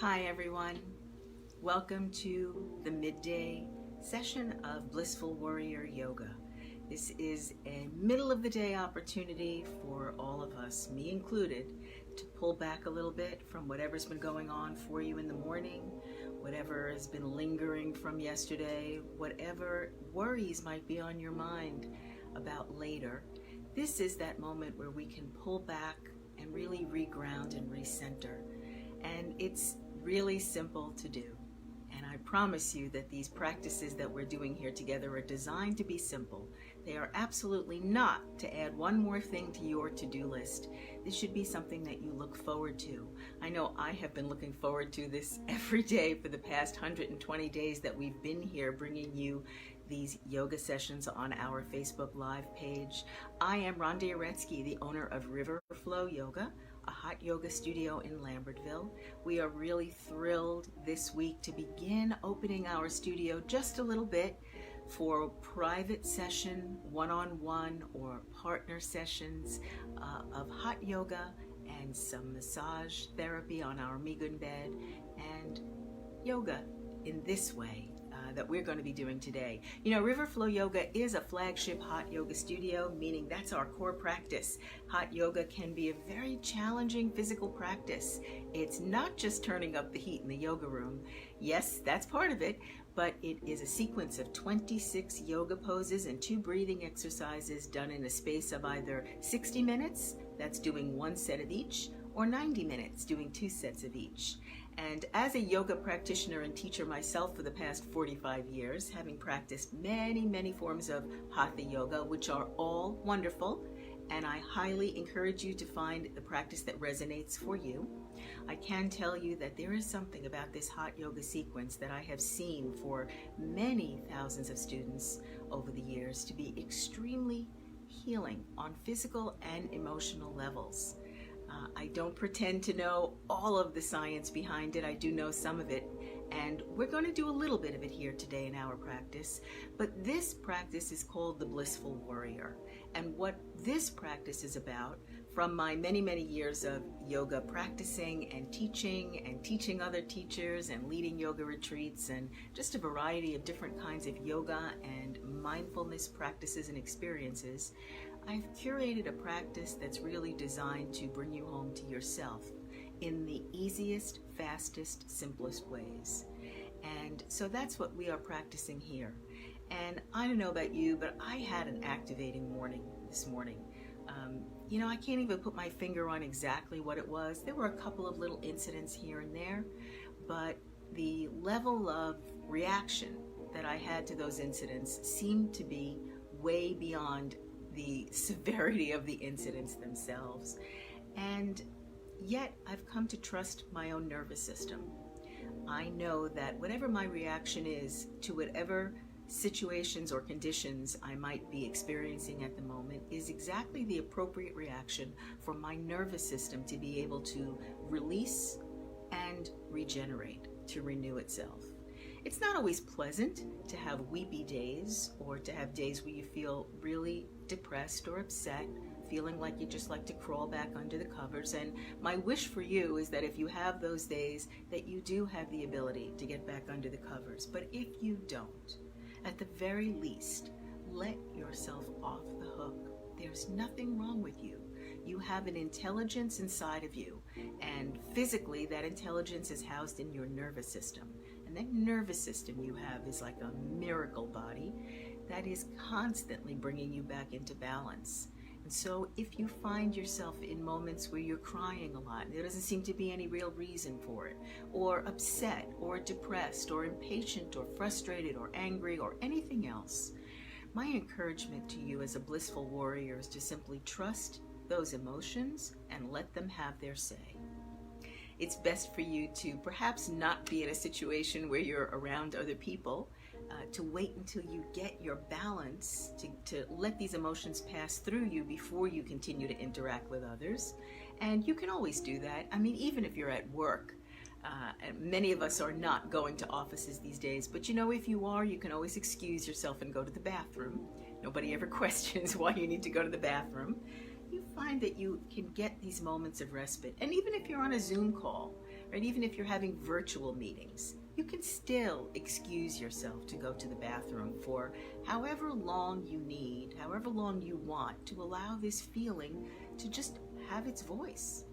Hi everyone, welcome to the midday session of Blissful Warrior Yoga. This is a middle of the day opportunity for all of us, me included, to pull back a little bit from whatever's been going on for you in the morning, whatever has been lingering from yesterday, whatever worries might be on your mind about later. This is that moment where we can pull back and really reground and recenter. And it's really simple to do. And I promise you that these practices that we're doing here together are designed to be simple. They are absolutely not to add one more thing to your to-do list. This should be something that you look forward to. I know I have been looking forward to this every day for the past 120 days that we've been here bringing you these yoga sessions on our Facebook Live page. I am Rhonda Uretsky, the owner of Blissful Yoga, a hot yoga studio in Lambertville. We are really thrilled this week to begin opening our studio just a little bit for private session, one-on-one or partner sessions of hot yoga and some massage therapy on our Migun bed and yoga in this way that we're going to be doing today. You know, Blissful Yoga is a flagship hot yoga studio, meaning that's our core practice. Hot yoga can be a very challenging physical practice. It's not just turning up the heat in the yoga room. Yes, that's part of it, but it is a sequence of 26 yoga poses and 2 breathing exercises done in a space of either 60 minutes, that's doing 1 set of each, or 90 minutes, doing 2 sets of each. And as a yoga practitioner and teacher myself for the past 45 years, having practiced many forms of hatha yoga, which are all wonderful, and I highly encourage you to find the practice that resonates for you, I can tell you that there is something about this hot yoga sequence that I have seen for many thousands of students over the years to be extremely healing on physical and emotional levels. I don't pretend to know all of the science behind it. I do know some of it, and we're going to do a little bit of it here today in our practice. But this practice is called the Blissful Warrior. And what this practice is about, from my many years of yoga practicing and teaching other teachers and leading yoga retreats and just a variety of different kinds of yoga and mindfulness practices and experiences, I've curated a practice that's really designed to bring you home to yourself in the easiest, fastest, simplest ways. And so that's what we are practicing here. And I don't know about you, but I had an activating morning this morning. You know, I can't even put my finger on exactly what it was. There were a couple of little incidents here and there, but the level of reaction that I had to those incidents seemed to be way beyond the severity of the incidents themselves. And yet I've come to trust my own nervous system. I know that whatever my reaction is to whatever situations or conditions I might be experiencing at the moment is exactly the appropriate reaction for my nervous system to be able to release and regenerate, to renew itself. It's not always pleasant to have weepy days or to have days where you feel really depressed or upset, feeling like you just like to crawl back under the covers. And my wish for you is that if you have those days, that you do have the ability to get back under the covers. But if you don't, at the very least, let yourself off the hook. There's nothing wrong with you. You have an intelligence inside of you, and physically that intelligence is housed in your nervous system. And that nervous system you have is like a miracle body that is constantly bringing you back into balance. And so if you find yourself in moments where you're crying a lot and there doesn't seem to be any real reason for it, or upset or depressed or impatient or frustrated or angry or anything else, my encouragement to you as a blissful warrior is to simply trust those emotions and let them have their say. It's best for you to perhaps not be in a situation where you're around other people, to wait until you get your balance, to let these emotions pass through you before you continue to interact with others. And you can always do that. I mean, even if you're at work, and many of us are not going to offices these days, but you know, if you are, you can always excuse yourself and go to the bathroom. Nobody ever questions why you need to go to the bathroom. You find that you can get these moments of respite. And even if you're on a Zoom call, right? Even if you're having virtual meetings, you can still excuse yourself to go to the bathroom for however long you need, however long you want, to allow this feeling to just have its voice.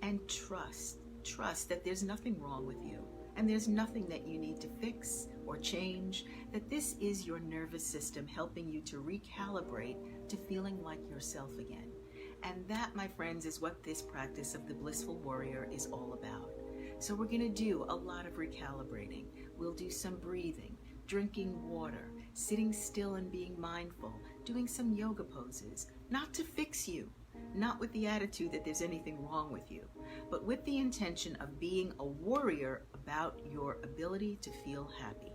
And trust that there's nothing wrong with you, and there's nothing that you need to fix or change, that this is your nervous system helping you to recalibrate to feeling like yourself again. And that, my friends, is what this practice of the Blissful Warrior is all about. So we're going to do a lot of recalibrating. We'll do some breathing, drinking water, sitting still and being mindful, doing some yoga poses, not to fix you, not with the attitude that there's anything wrong with you, but with the intention of being a warrior about your ability to feel happy,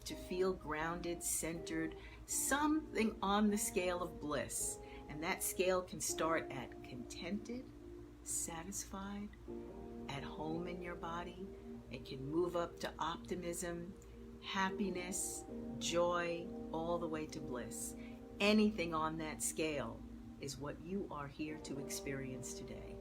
to feel grounded, centered, something on the scale of bliss. And that scale can start at contented, satisfied, at home in your body. It can move up to optimism, happiness, joy, all the way to bliss. Anything on that scale is what you are here to experience today.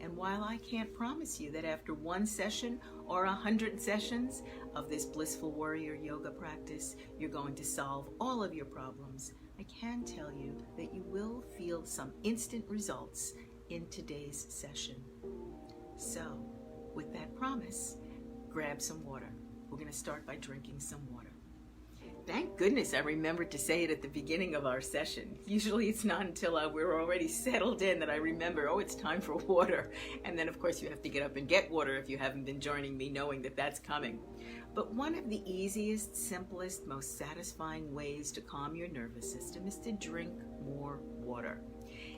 And while I can't promise you that after one session or 100 sessions of this Blissful Warrior yoga practice, you're going to solve all of your problems, I can tell you that you will feel some instant results in today's session. So, with that promise, grab some water. We're going to start by drinking some water. Thank goodness I remembered to say it at the beginning of our session. Usually it's not until we're already settled in that I remember, oh, it's time for water. And then, of course, you have to get up and get water if you haven't been joining me, knowing that that's coming. But one of the easiest, simplest, most satisfying ways to calm your nervous system is to drink more water.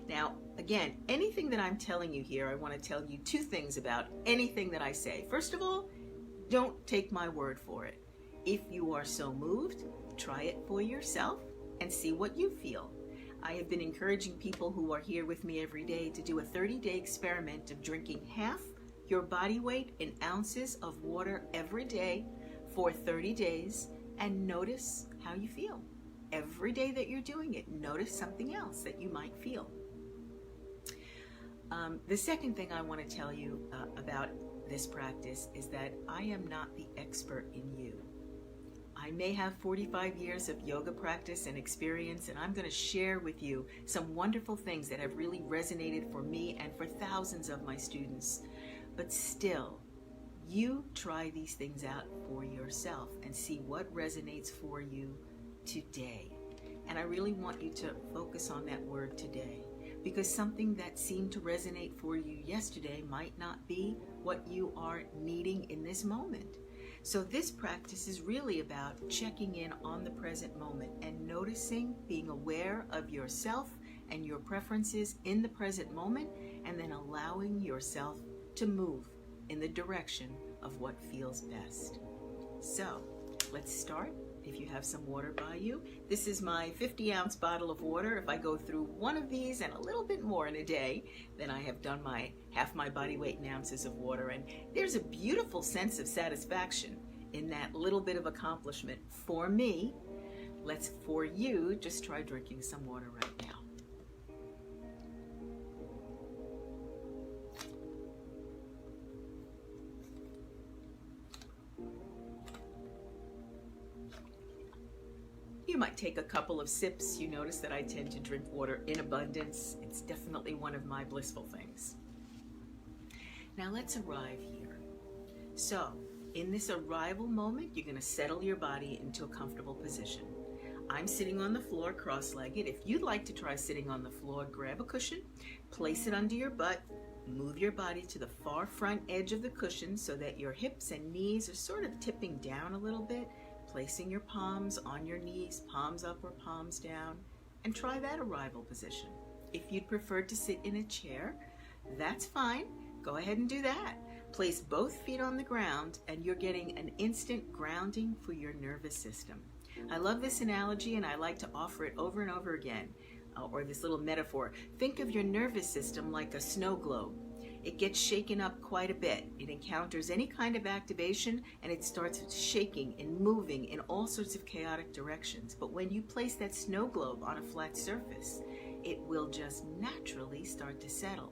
Now, again, anything that I'm telling you here, I want to tell you two things about anything that I say. First of all, don't take my word for it. If you are so moved, try it for yourself and see what you feel. I have been encouraging people who are here with me every day to do a 30-day experiment of drinking half your body weight in ounces of water every day for 30 days and notice how you feel. Every day that you're doing it, notice something else that you might feel. The second thing I want to tell you about this practice is that I am not the expert in you. I may have 45 years of yoga practice and experience, and I'm going to share with you some wonderful things that have really resonated for me and for thousands of my students. But still, you try these things out for yourself and see what resonates for you today. And I really want you to focus on that word today, because something that seemed to resonate for you yesterday might not be what you are needing in this moment. So this practice is really about checking in on the present moment and noticing, being aware of yourself and your preferences in the present moment, and then allowing yourself to move in the direction of what feels best. So let's start. If you have some water by you, this is my 50-ounce bottle of water. If I go through one of these and a little bit more in a day, then I have done my half my body weight in ounces of water. And there's a beautiful sense of satisfaction in that little bit of accomplishment for me. For you, just try drinking some water right now. You might take a couple of sips. You notice that I tend to drink water in abundance. It's definitely one of my blissful things. Now let's arrive here. So, in this arrival moment, you're going to settle your body into a comfortable position. I'm sitting on the floor cross-legged. If you'd like to try sitting on the floor, grab a cushion, place it under your butt, move your body to the far front edge of the cushion so that your hips and knees are sort of tipping down a little bit, placing your palms on your knees, palms up or palms down, and try that arrival position. If you'd prefer to sit in a chair, that's fine. Go ahead and do that. Place both feet on the ground and you're getting an instant grounding for your nervous system. I love this analogy and I like to offer it over and over again, or this little metaphor. Think of your nervous system like a snow globe. It gets shaken up quite a bit. It encounters any kind of activation and it starts shaking and moving in all sorts of chaotic directions. But when you place that snow globe on a flat surface, it will just naturally start to settle.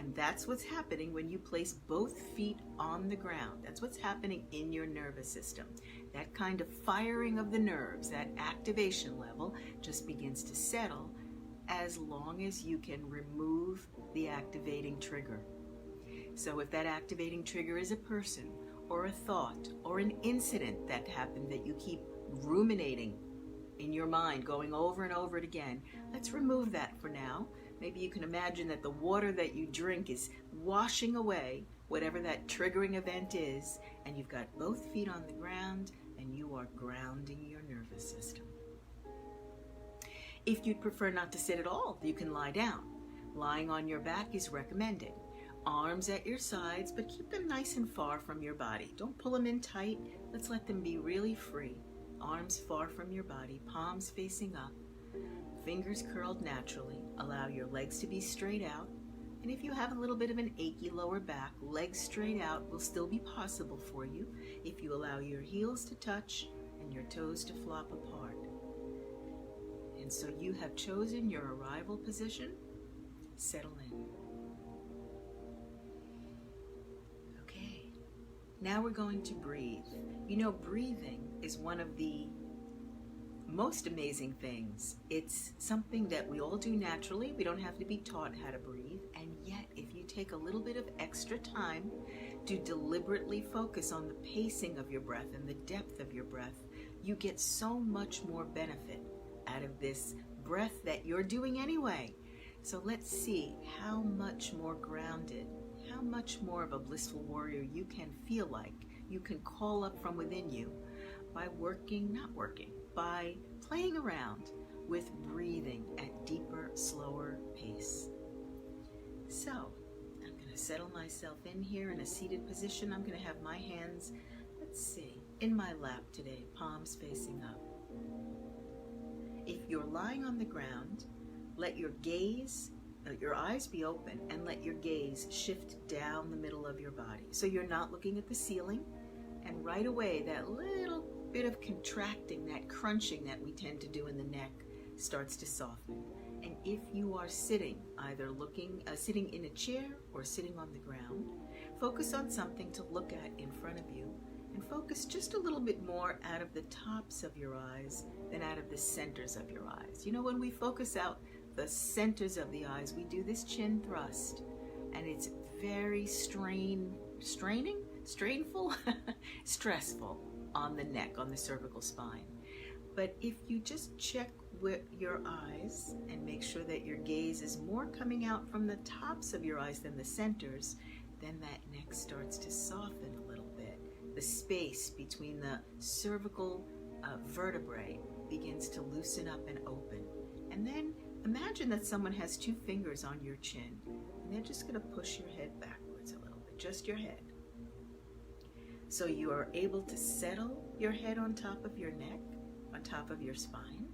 And that's what's happening when you place both feet on the ground. That's what's happening in your nervous system. That kind of firing of the nerves, that activation level, just begins to settle as long as you can remove the activating trigger. So if that activating trigger is a person or a thought or an incident that happened that you keep ruminating in your mind, going over and over it again, let's remove that for now. Maybe you can imagine that the water that you drink is washing away whatever that triggering event is, and you've got both feet on the ground and you are grounding your nervous system. If you'd prefer not to sit at all, you can lie down. Lying on your back is recommended. Arms at your sides, but keep them nice and far from your body. Don't pull them in tight. Let's let them be really free. Arms far from your body, palms facing up. Fingers curled naturally. Allow your legs to be straight out. And if you have a little bit of an achy lower back, legs straight out will still be possible for you if you allow your heels to touch and your toes to flop apart. And so you have chosen your arrival position. Settle in. Okay. Now we're going to breathe. You know, breathing is one of the most amazing things. It's something that we all do naturally. We don't have to be taught how to breathe. And yet, if you take a little bit of extra time to deliberately focus on the pacing of your breath and the depth of your breath, you get so much more benefit out of this breath that you're doing anyway. So let's see how much more grounded, how much more of a blissful warrior you can feel like. You can call up from within you by by playing around with breathing at deeper, slower pace. So I'm going to settle myself in here in a seated position. I'm going to have my hands, in my lap today, palms facing up. If you're lying on the ground, let your eyes be open and let your gaze shift down the middle of your body. So you're not looking at the ceiling, and right away that little bit of contracting, that crunching that we tend to do in the neck starts to soften. And if you are sitting, either sitting in a chair or sitting on the ground, focus on something to look at in front of you, and focus just a little bit more out of the tops of your eyes than out of the centers of your eyes. You know, when we focus out the centers of the eyes, we do this chin thrust, and it's very strainful, stressful on the neck, on the cervical spine. But if you just check with your eyes and make sure that your gaze is more coming out from the tops of your eyes than the centers, then that neck starts to soften a little bit. The space between the cervical vertebrae begins to loosen up and open. And then imagine that someone has two fingers on your chin, and they're just going to push your head backwards a little bit, just your head. So you are able to settle your head on top of your neck, on top of your spine,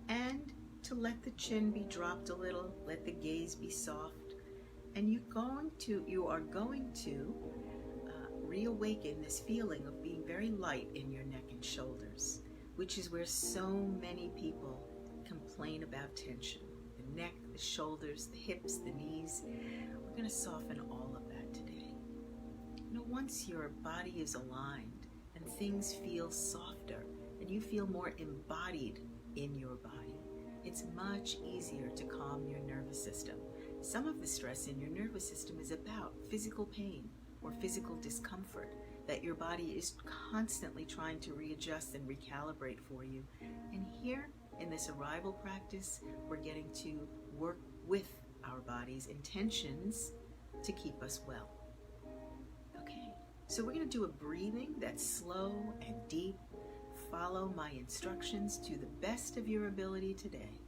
and to let the chin be dropped a little, let the gaze be soft, and you are going to reawaken this feeling of being very light in your neck and shoulders, which is where so many people complain about tension. The neck, the shoulders, the hips, the knees. We're going to soften all of that today. You know, once your body is aligned and things feel softer and you feel more embodied in your body, it's much easier to calm your nervous system. Some of the stress in your nervous system is about physical pain or physical discomfort that your body is constantly trying to readjust and recalibrate for you. And here in this arrival practice, we're getting to work with our body's intentions to keep us well. Okay, so we're going to do a breathing that's slow and deep. Follow my instructions to the best of your ability today,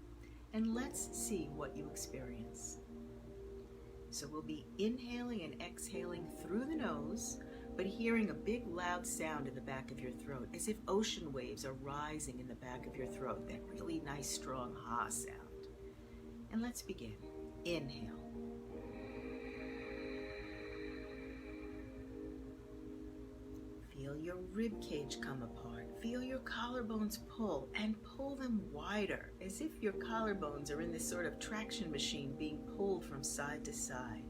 and let's see what you experience. So we'll be inhaling and exhaling through the nose, but hearing a big loud sound in the back of your throat, as if ocean waves are rising in the back of your throat, that really nice strong ha sound. And let's begin. Inhale. Feel your rib cage come apart. Feel your collarbones pull, and pull them wider, as if your collarbones are in this sort of traction machine being pulled from side to side.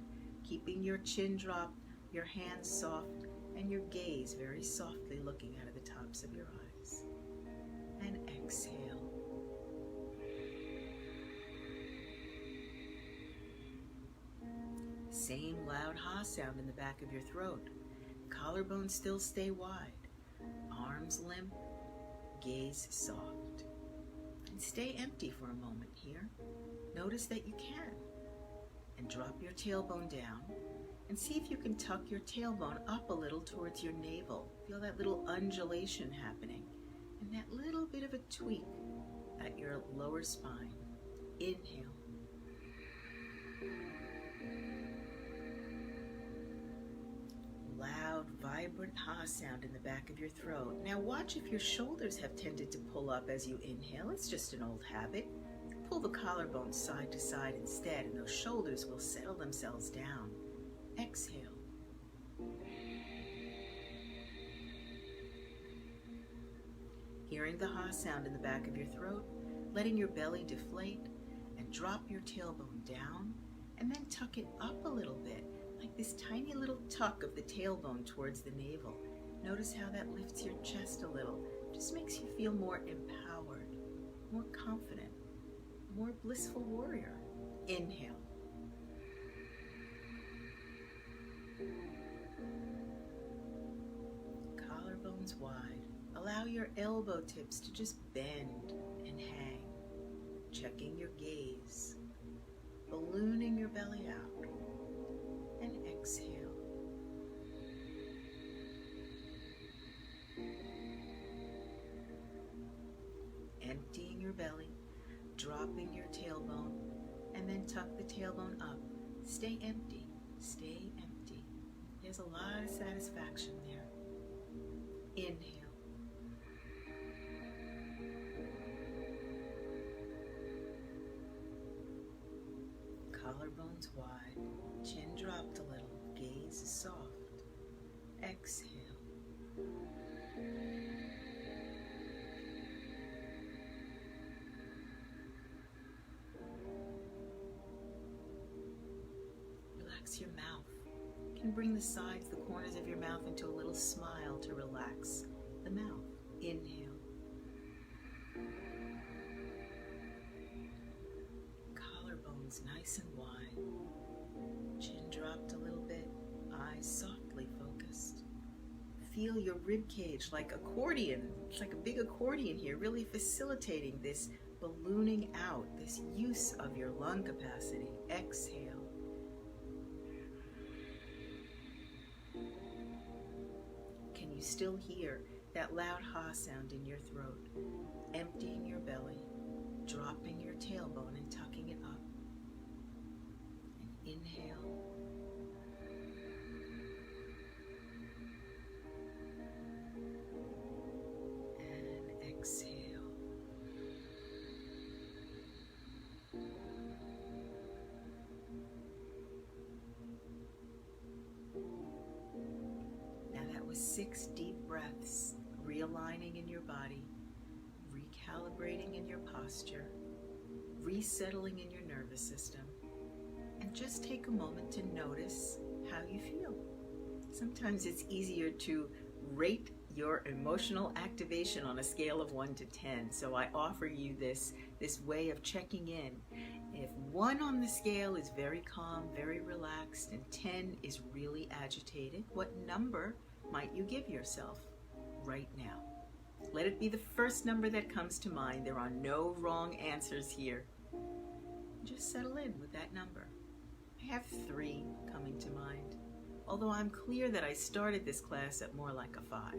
keeping your chin dropped, your hands soft, and your gaze very softly looking out of the tops of your eyes. And exhale. Same loud ha sound in the back of your throat. Collarbones still stay wide. Arms limp, gaze soft. And stay empty for a moment here. Notice that you can. And drop your tailbone down. And see if you can tuck your tailbone up a little towards your navel. Feel that little undulation happening. And that little bit of a tweak at your lower spine. Inhale. Loud, vibrant ha sound in the back of your throat. Now watch if your shoulders have tended to pull up as you inhale. It's just an old habit. Pull the collarbone side to side instead, and those shoulders will settle themselves down. Exhale. Hearing the ha sound in the back of your throat, letting your belly deflate, and drop your tailbone down, and then tuck it up a little bit, like this tiny little tuck of the tailbone towards the navel. Notice how that lifts your chest a little. Just makes you feel more empowered, more confident, more blissful warrior. Inhale. Collarbones wide. Allow your elbow tips to just bend and hang. Checking your gaze. Ballooning your belly out. And exhale. Emptying your belly, dropping your tailbone, and then tuck the tailbone up. Stay empty, stay empty. There's a lot of satisfaction there. Inhale. Collarbones wide, chin dropped a little, gaze soft. Exhale. Relax your mouth. You can bring the sides, the corners of your mouth into a little smile to relax the mouth. Inhale. Collarbones nice and wide. Chin dropped a little bit, eyes softly focused. Feel your rib cage like accordion. It's like a big accordion here, really facilitating this ballooning out, this use of your lung capacity. Exhale. Can you still hear that loud ha sound in your throat? Emptying your belly, dropping your tailbone and tucking it up. And inhale. And exhale. Now that was 6 deep breaths, realigning in your body, recalibrating in your posture, resettling in your nervous system, and just take a moment to notice how you feel. Sometimes it's easier to rate your emotional activation on a scale of 1 to 10. So I offer you this way of checking in. If 1 on the scale is very calm, very relaxed, and 10 is really agitated, what number might you give yourself right now? Let it be the first number that comes to mind. There are no wrong answers here. Just settle in with that number. I have 3 coming to mind, although I'm clear that I started this class at more like a 5.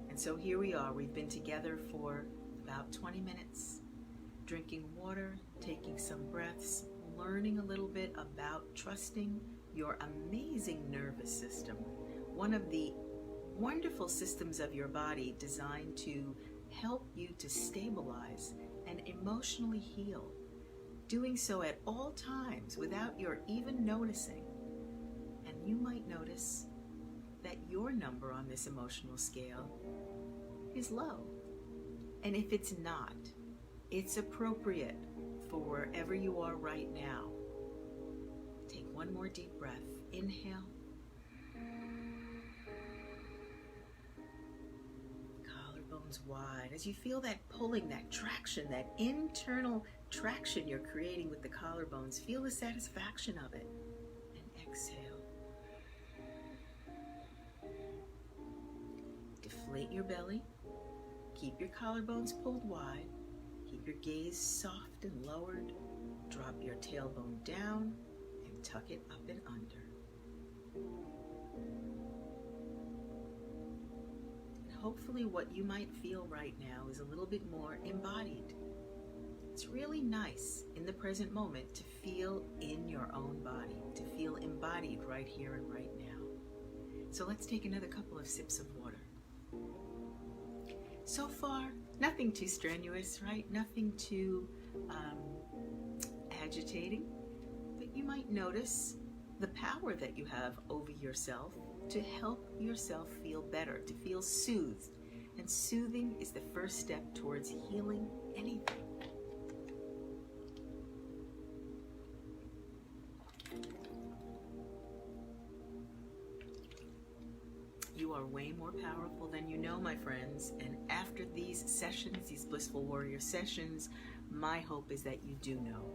And so here we are. We've been together for about 20 minutes, drinking water, taking some breaths, learning a little bit about trusting your amazing nervous system, one of the wonderful systems of your body designed to help you to stabilize and emotionally heal, doing so at all times without your even noticing. And you might notice that your number on this emotional scale is low. And if it's not, it's appropriate for wherever you are right now. Take One more deep breath. Inhale. Collarbones wide. As you feel that pulling, that traction, that internal traction you're creating with the collarbones, feel the satisfaction of it. And exhale. Deflate your belly. Keep your collarbones pulled wide. Keep your gaze soft and lowered. Drop your tailbone down and tuck it up and under. And hopefully what you might feel right now is a little bit more embodied. It's really nice in the present moment to feel in your own body, to feel embodied right here and right now. So let's take another couple of sips of water. So far, nothing too strenuous, right? Nothing too agitating, but you might notice the power that you have over yourself to help yourself feel better, to feel soothed. And soothing is the first step towards healing anything. You are way more powerful than you know, my friends. And after these sessions, these Blissful Warrior sessions, my hope is that you do know.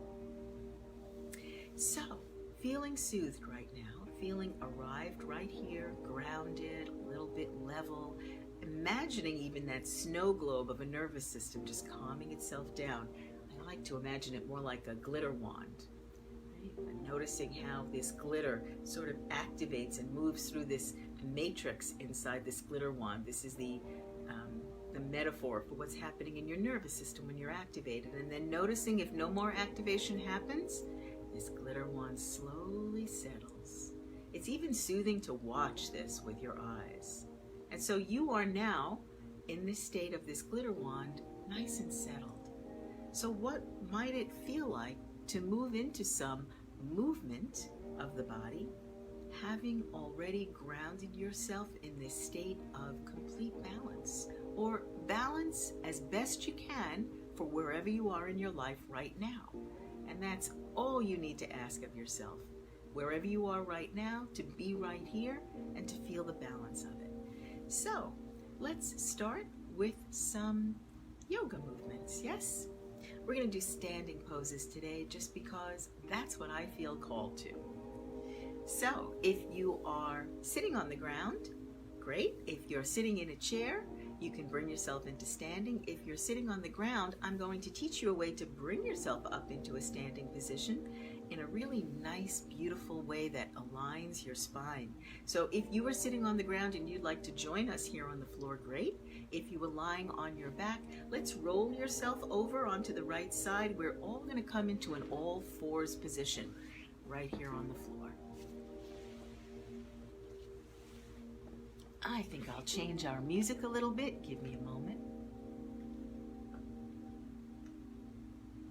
So, feeling soothed right now, feeling arrived right here, grounded, a little bit level, imagining even that snow globe of a nervous system just calming itself down. I like to imagine it more like a glitter wand. And noticing how this glitter sort of activates and moves through this matrix inside this glitter wand. This is the metaphor for what's happening in your nervous system when you're activated. And then noticing if no more activation happens, this glitter wand slowly settles. It's even soothing to watch this with your eyes. And so you are now in this state of this glitter wand, nice and settled. So what might it feel like to move into some movement of the body, having already grounded yourself in this state of complete balance, or balance as best you can for wherever you are in your life right now. And that's all you need to ask of yourself, wherever you are right now, to be right here and to feel the balance of it. So let's start with some yoga movements, yes? We're going to do standing poses today just because that's what I feel called to. So if you are sitting on the ground, great. If you're sitting in a chair, you can bring yourself into standing. If you're sitting on the ground, I'm going to teach you a way to bring yourself up into a standing position in a really nice, beautiful way that aligns your spine. So if you are sitting on the ground and you'd like to join us here on the floor, great. If you were lying on your back, let's roll yourself over onto the right side. We're all going to come into an all fours position right here on the floor. I think I'll change our music a little bit. Give me a moment. I'm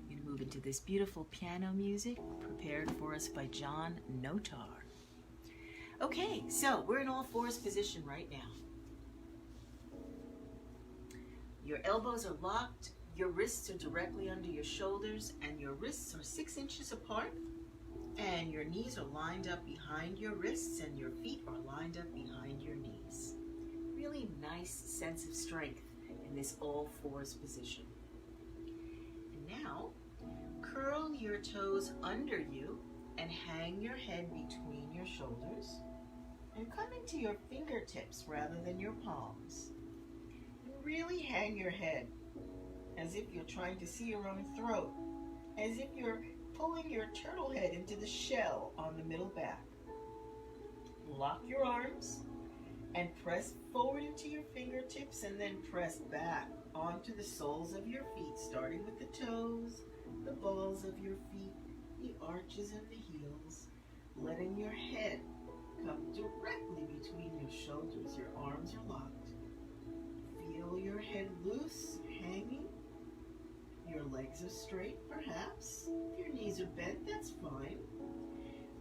going to move into this beautiful piano music prepared for us by John Notar. Okay, so we're in all fours position right now. Your elbows are locked, your wrists are directly under your shoulders, and your wrists are 6 inches apart, and your knees are lined up behind your wrists, and your feet are lined up behind your knees. Really nice sense of strength in this all fours position. And now, curl your toes under you and hang your head between your shoulders, and come into your fingertips rather than your palms. Really hang your head as if you're trying to see your own throat, as if you're pulling your turtle head into the shell on the middle back. Lock your arms and press forward into your fingertips, and then press back onto the soles of your feet, starting with the toes, the balls of your feet, the arches of the heels, letting your head come directly between your shoulders. Your arms are locked. Feel your head loose, hanging. Your legs are straight, perhaps. If your knees are bent, that's fine.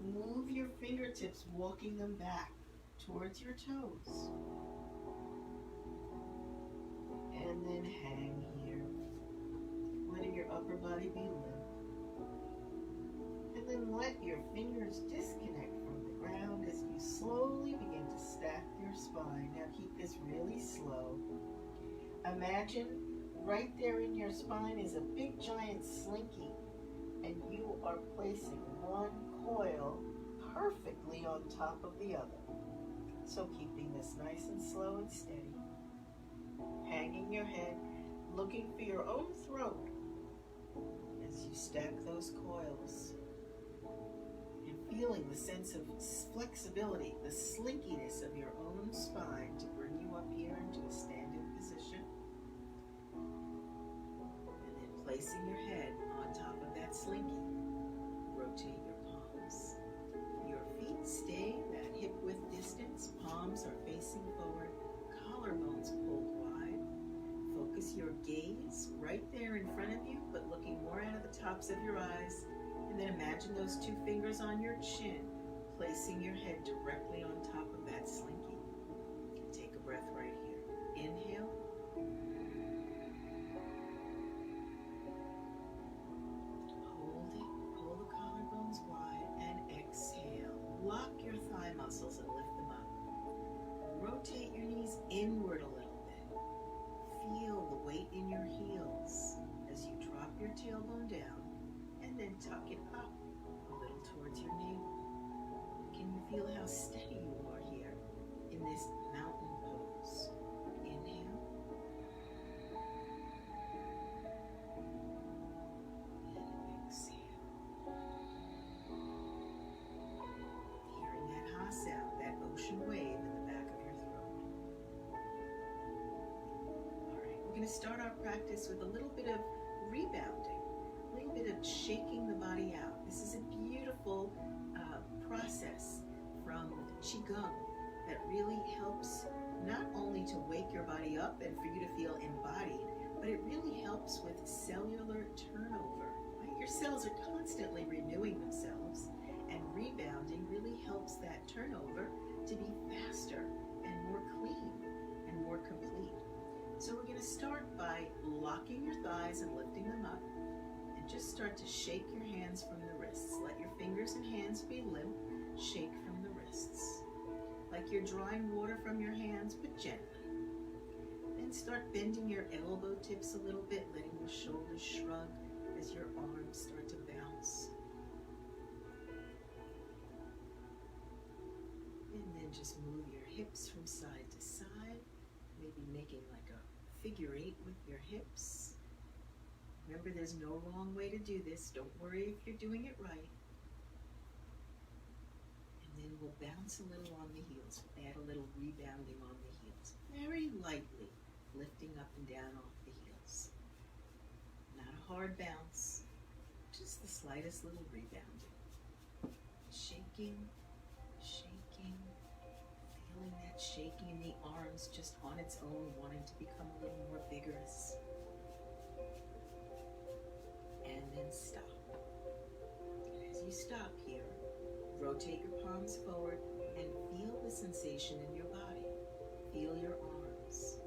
Move your fingertips, walking them back towards your toes. And then hang here, letting your upper body be limp. And then then let your fingers disconnect from the ground as you slowly begin to stack your spine. Now keep this really slow. Imagine right there in your spine is a big giant slinky, and you are placing one coil perfectly on top of the other. So keeping this nice and slow and steady, hanging your head, looking for your own throat as you stack those coils, and feeling the sense of flexibility, the slinkiness of your own spine to bring you up here into a standing position. And then placing your head on top of that slinky, rotate your palms. Your feet stay that hip width distance, palms are facing forward, collarbones pulled wide. Focus your gaze right there in front of you, but looking more out of the tops of your eyes. And then imagine those two fingers on your chin, placing your head directly on top of that slinky. Take a breath right here. Inhale. Hold it. Pull the collarbones wide and exhale. Lock your thigh muscles and lift them up. Rotate your knees inward a little bit. Feel the weight in your heels as you drop your tailbone down and then tuck it up a little towards your navel. Can you feel how steady you are here in this mountain pose? Inhale. And exhale. Hearing that ha sound, that ocean wave in the back of your throat. All right, we're going to start our practice with a little bit of rebounding, a little bit of shaking the body out. This is a beautiful process from Qigong that really helps not only to wake your body up and for you to feel embodied, but it really helps with cellular turnover. Right? Your cells are constantly renewing themselves, and rebounding really helps that turnover to be faster and more clean and more complete. So we're going to start by locking your thighs and lifting them up, and just start to shake your hands from the wrists. Let your fingers and hands be limp. Shake from the wrists. Like you're drawing water from your hands, but gently. Then start bending your elbow tips a little bit, letting your shoulders shrug as your arms start to bounce. And then just move your hips from side to side, maybe making like a figure 8 with your hips. Remember, there's no wrong way to do this. Don't worry if you're doing it right. And then we'll bounce a little on the heels. Add a little rebounding on the heels. Very lightly, lifting up and down off the heels. Not a hard bounce, just the slightest little rebounding. Shaking, shaking, feeling that shaking in the arms just on its own, wanting to become a little more vigorous. And then stop. And as you stop here, rotate your palms forward and feel the sensation in your body. Feel your arms.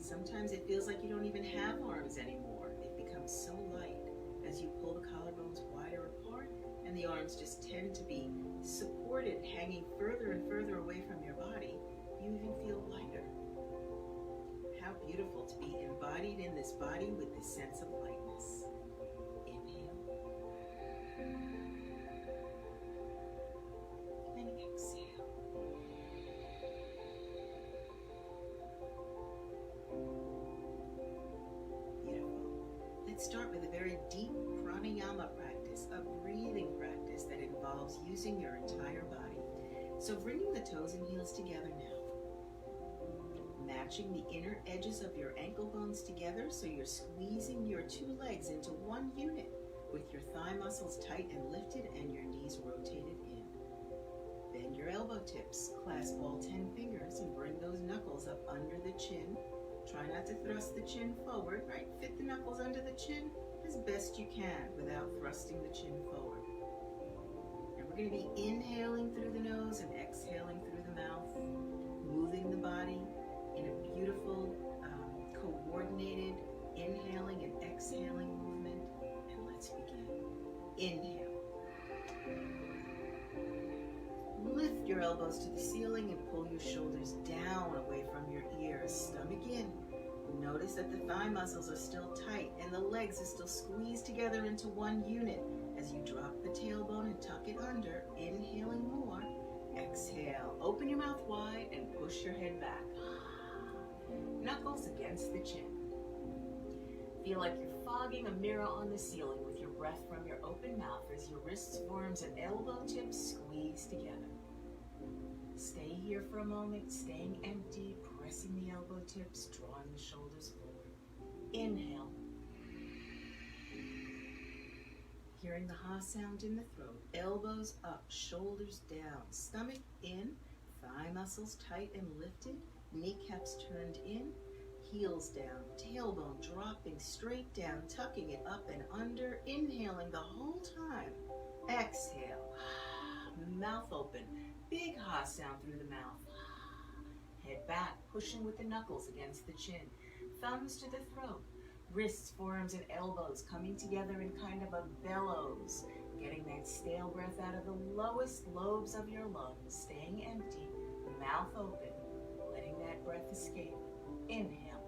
Sometimes it feels like you don't even have arms anymore. They've become so light as you pull the collarbones wider apart, and the arms just tend to be supported, hanging further and further away from your body. You even feel lighter. How beautiful to be embodied in this body with this sense of lightness. Inhale. And exhale. Beautiful. Let's start with a very deep pranayama practice, a breathing practice that involves using your entire body. So bringing the toes and heels together now. Matching the inner edges of your ankle bones together so you're squeezing your two legs into one unit with your thigh muscles tight and lifted and your knees rotated in. Bend your elbow tips, clasp all 10 fingers and bring those knuckles up under the chin. Try not to thrust the chin forward, right? Fit the knuckles under the chin as best you can without thrusting the chin forward. And we're going to be inhaling through the nose and exhaling through the mouth, moving the body in a beautiful, coordinated inhaling and exhaling movement. And let's begin. Inhale. elbows to the ceiling and pull your shoulders down away from your ears. Stomach in. Notice that the thigh muscles are still tight and the legs are still squeezed together into one unit. As you drop the tailbone and tuck it under, inhaling more. Exhale. Open your mouth wide and push your head back. Knuckles against the chin. Feel like you're fogging a mirror on the ceiling with your breath from your open mouth as your wrists, forearms, and elbow tips squeeze together. Stay here for a moment, staying empty, pressing the elbow tips, drawing the shoulders forward. Inhale. Hearing the ha sound in the throat, elbows up, shoulders down, stomach in, thigh muscles tight and lifted, kneecaps turned in, heels down, tailbone dropping straight down, tucking it up and under, inhaling the whole time. Exhale, mouth open, big ha sound through the mouth. Head back, pushing with the knuckles against the chin, thumbs to the throat. Wrists, forearms, and elbows coming together in kind of a bellows, getting that stale breath out of the lowest lobes of your lungs, staying empty, mouth open, letting that breath escape. Inhale.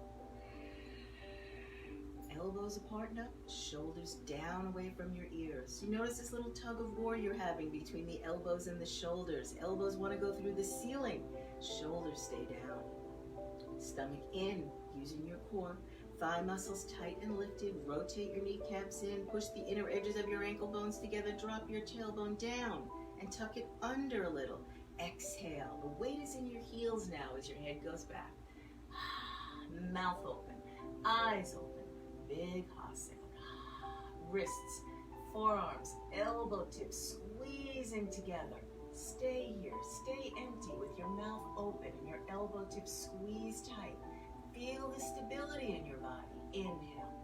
Elbows apart and up, shoulders down away from your ears. You notice this little tug of war you're having between the elbows and the shoulders. Elbows want to go through the ceiling. Shoulders stay down. Stomach in, using your core. Thigh muscles tight and lifted. Rotate your kneecaps in. Push the inner edges of your ankle bones together. Drop your tailbone down and tuck it under a little. Exhale. The weight is in your heels now as your head goes back. Mouth open. Eyes open. Big ha sound. Wrists, forearms, elbow tips squeezing together. Stay here. Stay empty with your mouth open and your elbow tips squeezed tight. Feel the stability in your body. Inhale.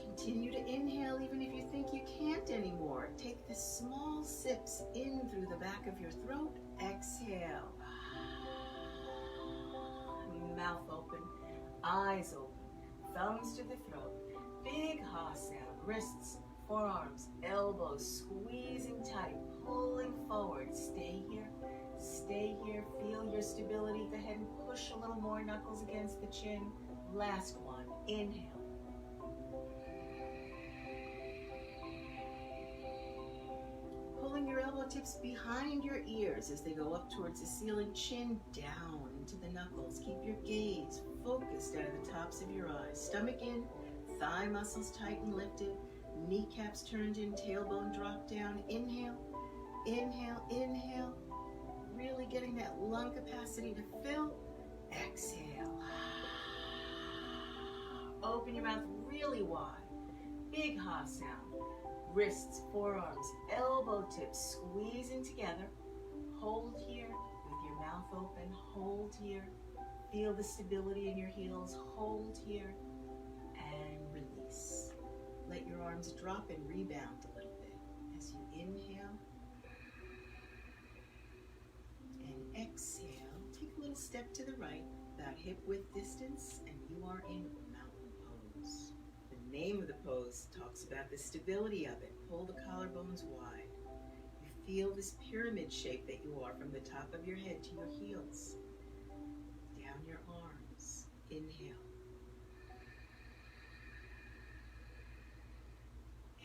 Continue to inhale even if you think you can't anymore. Take the small sips in through the back of your throat. Exhale. Mouth open, eyes open, thumbs to the throat. Big ha sound. Wrists, forearms, elbows squeezing tight, pulling forward. Stay here. Stay here. Feel your stability. Go ahead and push a little more, knuckles against the chin. Last one. Inhale. Pulling your elbow tips behind your ears as they go up towards the ceiling, chin down into the knuckles. Keep your gaze focused out of the tops of your eyes. Stomach in, thigh muscles tight and lifted, kneecaps turned in, tailbone drop down. Inhale, inhale, inhale. Really getting that lung capacity to fill. Exhale. Open your mouth really wide. Big ha sound. Wrists, forearms, elbow tips squeezing together. Hold here with your mouth open. Hold here. Feel the stability in your heels. Hold here and release. Let your arms drop and rebound a little bit as you inhale and exhale. Take a little step to the right, about hip width distance, and you are in mountain pose. The name of the pose talks about the stability of it. Pull the collarbones wide. You feel this pyramid shape that you are from the top of your head to your heels. Down your arms. Inhale.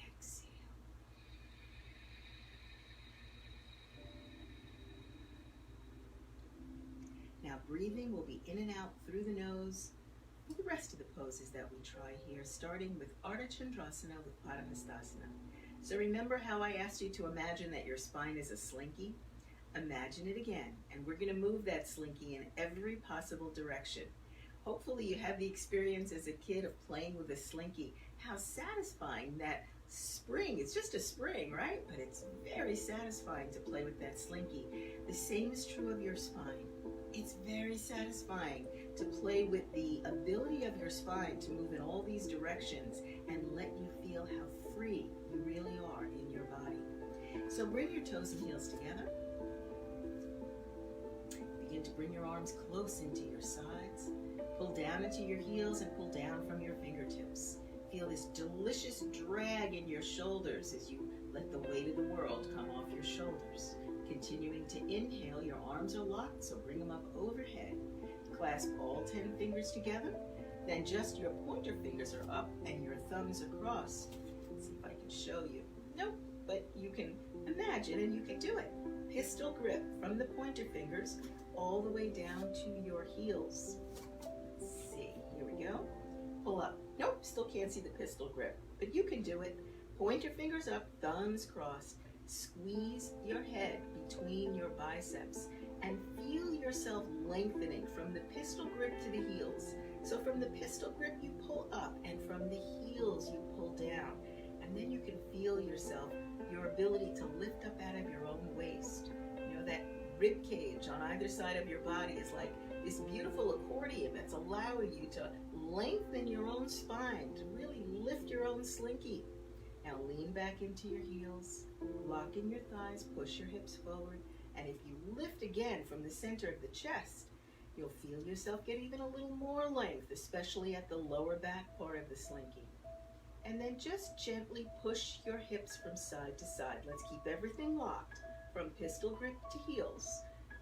Exhale. Now breathing will be in and out through the nose for the rest of the poses that we try here, starting with Ardha Chandrasana with Padangusthasana. So remember how I asked you to imagine that your spine is a slinky? Imagine it again, and we're going to move that slinky in every possible direction. Hopefully you had the experience as a kid of playing with a slinky. How satisfying that spring. It's just a spring, right? But it's very satisfying to play with that slinky. The same is true of your spine. It's very satisfying to play with the ability of your spine to move in all these directions and let you feel how free you really are in your body. So bring your toes and heels together. Begin to bring your arms close into your sides. Pull down into your heels and pull down from your fingertips. Feel this delicious drag in your shoulders as you let the weight of the world come off your shoulders. Continuing to inhale, your arms are locked, so bring them up overhead. Clasp all 10 fingers together, then just your pointer fingers are up and your thumbs across. Let's see if I can show you. Nope, but you can imagine and you can do it. Pistol grip from the pointer fingers all the way down to your heels. Let's see, here we go. Pull up. Nope, still can't see the pistol grip, but you can do it. Pointer fingers up, thumbs crossed. Squeeze your head between your biceps and feel yourself lengthening from the pistol grip to the heels. So from the pistol grip you pull up, and from the heels you pull down. And then you can feel yourself, your ability to lift up out of your own waist. You know, that rib cage on either side of your body is like this beautiful accordion that's allowing you to lengthen your own spine, to really lift your own slinky. Now lean back into your heels, lock in your thighs, push your hips forward, and if you lift again from the center of the chest, you'll feel yourself get even a little more length, especially at the lower back part of the slinky. And then just gently push your hips from side to side. Let's keep everything locked from pistol grip to heels.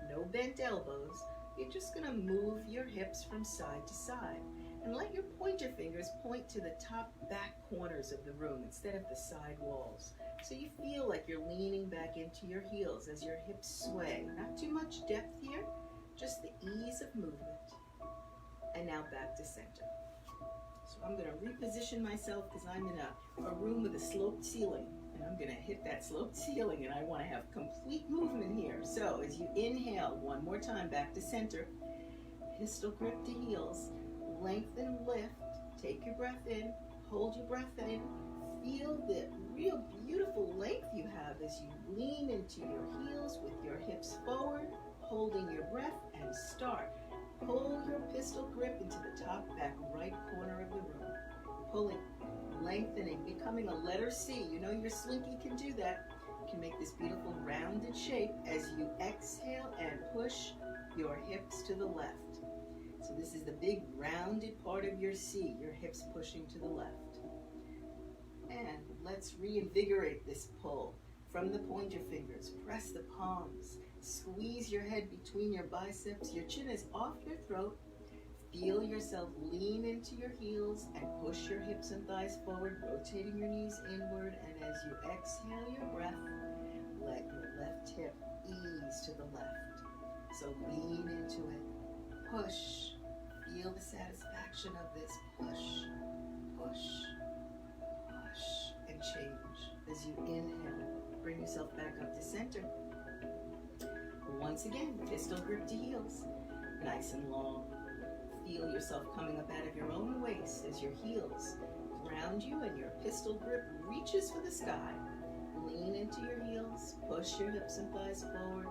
No bent elbows. You're just going to move your hips from side to side. And let your pointer fingers point to the top back corners of the room instead of the side walls. So you feel like you're leaning back into your heels as your hips sway. Not too much depth here, just the ease of movement. And now back to center. So I'm going to reposition myself because I'm in a room with a sloped ceiling. And I'm going to hit that sloped ceiling, and I want to have complete movement here. So as you inhale, one more time, back to center. Pistol grip to heels. Lengthen, lift, take your breath in, hold your breath in, feel the real beautiful length you have as you lean into your heels with your hips forward, holding your breath, and start. Pull your pistol grip into the top back right corner of the room. Pulling, lengthening, becoming a letter C. You know your slinky can do that. You can make this beautiful rounded shape as you exhale and push your hips to the left. So this is the big rounded part of your C, your hips pushing to the left. And let's reinvigorate this pull from the pointer fingers. Press the palms. Squeeze your head between your biceps. Your chin is off your throat. Feel yourself lean into your heels and push your hips and thighs forward, rotating your knees inward. And as you exhale your breath, let your left hip ease to the left. So lean into it. Push. Feel the satisfaction of this. Push, push, push, and change. As you inhale, bring yourself back up to center. Once again, pistol grip to heels. Nice and long. Feel yourself coming up out of your own waist as your heels ground you and your pistol grip reaches for the sky. Lean into your heels, push your hips and thighs forward,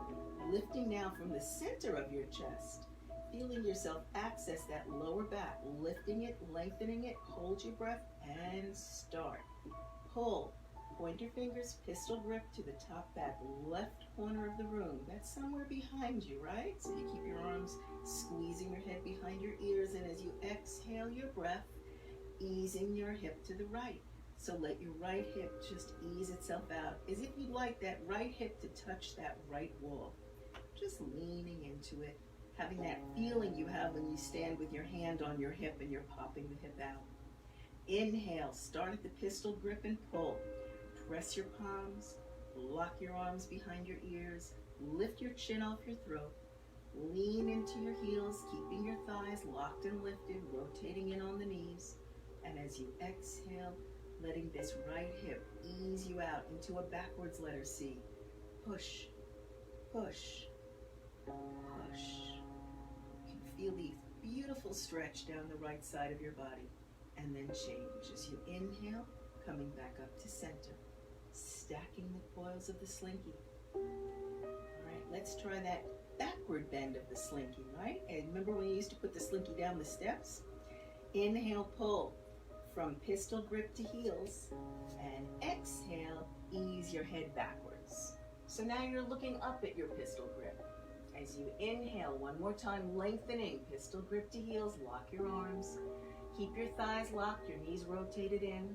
lifting now from the center of your chest. Feeling yourself access that lower back, lifting it, lengthening it, hold your breath, and start. Pull, pointer fingers, pistol grip to the top back left corner of the room. That's somewhere behind you, right? So you keep your arms squeezing your head behind your ears, and as you exhale your breath, easing your hip to the right. So let your right hip just ease itself out, as if you'd like that right hip to touch that right wall. Just leaning into it. Having that feeling you have when you stand with your hand on your hip and you're popping the hip out. Inhale, start at the pistol grip and pull. Press your palms, lock your arms behind your ears, lift your chin off your throat. Lean into your heels, keeping your thighs locked and lifted, rotating in on the knees. And as you exhale, letting this right hip ease you out into a backwards letter C. Push, push, push. Feel the beautiful stretch down the right side of your body, and then change as you inhale, coming back up to center, stacking the coils of the slinky. All right, let's try that backward bend of the slinky, right? And remember when you used to put the slinky down the steps? Inhale, pull from pistol grip to heels, and exhale, ease your head backwards. So now you're looking up at your pistol grip. As you inhale, one more time, lengthening, pistol grip to heels, lock your arms. Keep your thighs locked, your knees rotated in.